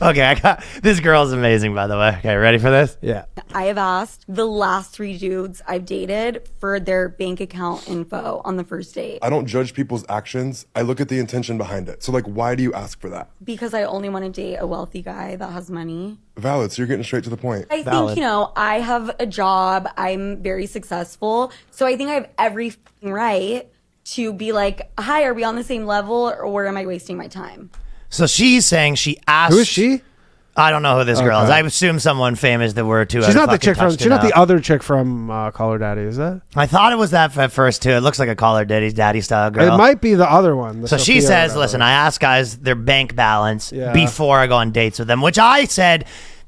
Okay, I got this girl's amazing, by the way. Okay, ready for this? Yeah. I have asked the last 3 dudes I've dated for their bank account info on the first date I don't judge people's actions. I look at the intention behind it. So, like, why do you ask for that? because I only want to date a wealthy guy that has money. Valid. So you're getting straight to the point. I Valid. think, I have a job. I'm very successful. So I think I have every right to be like, hi, are we on the same level or am I wasting my time? So she's saying she asked. Who is she? I don't know who this girl is. Okay. I assume someone famous that we're too. She's not the chick from. She's not the other chick from Call Her Daddy, is that? I thought it was that at first too. It looks like a Call Her Daddy style girl. It might be the other one. the So she Sophia or says, whatever. listen, I ask guys their bank balance Yeah. before I go on dates with them, which I said,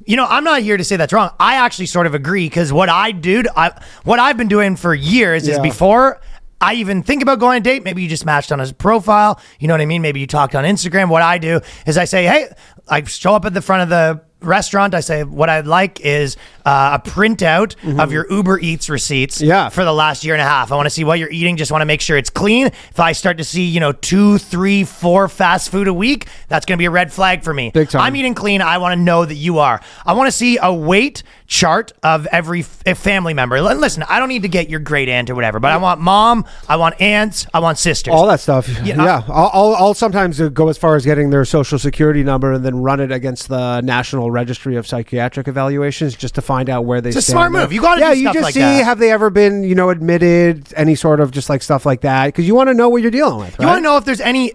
I'm not here to say that's wrong. I actually sort of agree because what I've been doing for years is Yeah. before I even think about going on a date, maybe you just matched on his profile. You know what I mean? Maybe you talked on Instagram. What I do is I say, hey, I show up at the front of the restaurant. I say, what I'd like is a printout of your Uber Eats receipts for the last year and a half. I want to see what you're eating. Just want to make sure it's clean. If I start to see, 2, 3, 4 fast food a week, that's going to be a red flag for me. Big time. I'm eating clean. I want to know that you are. I want to see a weight chart of every family member. Listen, I don't need to get your great aunt or whatever, but I want mom, I want aunts, I want sisters. All that stuff. Yeah. I'll sometimes go as far as getting their social security number and then run it against the National Registry of Psychiatric Evaluations just to find out where they stand. It's a smart move. You got to do you stuff just like see, that. have they ever been, admitted, any sort of just like stuff like that? Because you want to know what you're dealing with, right? You want to know if there's any,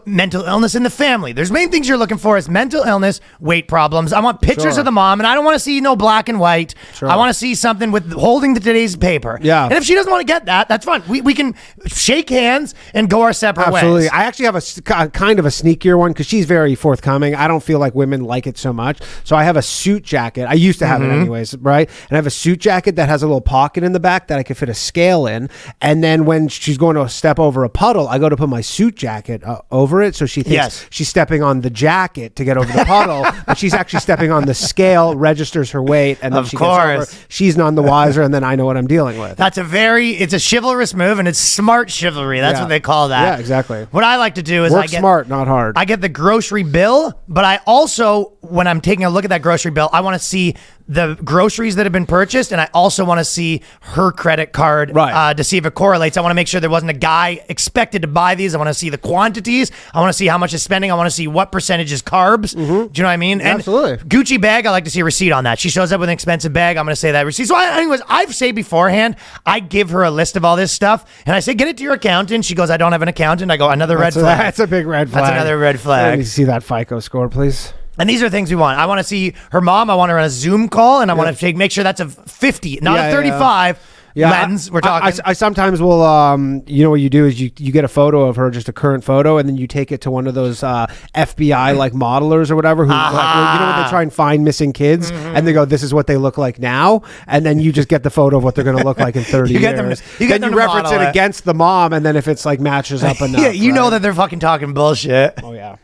mental illness in the family. There's main things you're looking for is mental illness, weight problems. I want pictures Sure. of the mom, and I don't want to see no black and white. Sure. I want to see something with holding today's paper. Yeah. And if she doesn't want to get that, that's fine. We can shake hands and go our separate Absolutely. ways. I actually have a kind of a sneakier one because she's very forthcoming. I don't feel like women like it so much. So I have a suit jacket. I used to have it anyways, right? And I have a suit jacket that has a little pocket in the back that I could fit a scale in. And then when she's going to step over a puddle, I go to put my suit jacket over it. So she thinks she's stepping on the jacket to get over the puddle, but she's actually stepping on the scale, registers her weight, and then Of she course. gets over. She's none the wiser, and then I know what I'm dealing with. It's a chivalrous move, and it's smart chivalry. That's Yeah. what they call that. Yeah, exactly. What I like to do is Work smart, not hard. I get the grocery bill, but I also, when I'm taking a look at that grocery bill, I want to see the groceries that have been purchased, and I also want to see her credit card to see if it correlates. I want to make sure there wasn't a guy expected to buy these. I want to see the quantities. I want to see how much is spending. I want to see what percentage is carbs. Do you know what I mean? And Absolutely. Gucci bag, I like to see a receipt on that. She shows up with an expensive bag, I'm going to say that receipt. So anyways, I've said beforehand, I give her a list of all this stuff, and I say, get it to your accountant. She goes, I don't have an accountant. I go, another red flag. That's a big red flag. That's another red flag. Let me see that FICO score, please. And these are things we want. I want to see her mom. I want her on a Zoom call, and I want to make sure that's a 50, not a 35 lens. We're talking. I sometimes will, what you do is you get a photo of her, just a current photo, and then you take it to one of those FBI like modelers or whatever who, when they try and find missing kids, and they go, this is what they look like now, and then you just get the photo of what they're going to look like in 30 You years. get them to- you get then them you to reference model it it. against the mom, and then if it's like matches up enough. yeah, you know right? that they're fucking talking bullshit. Oh, yeah.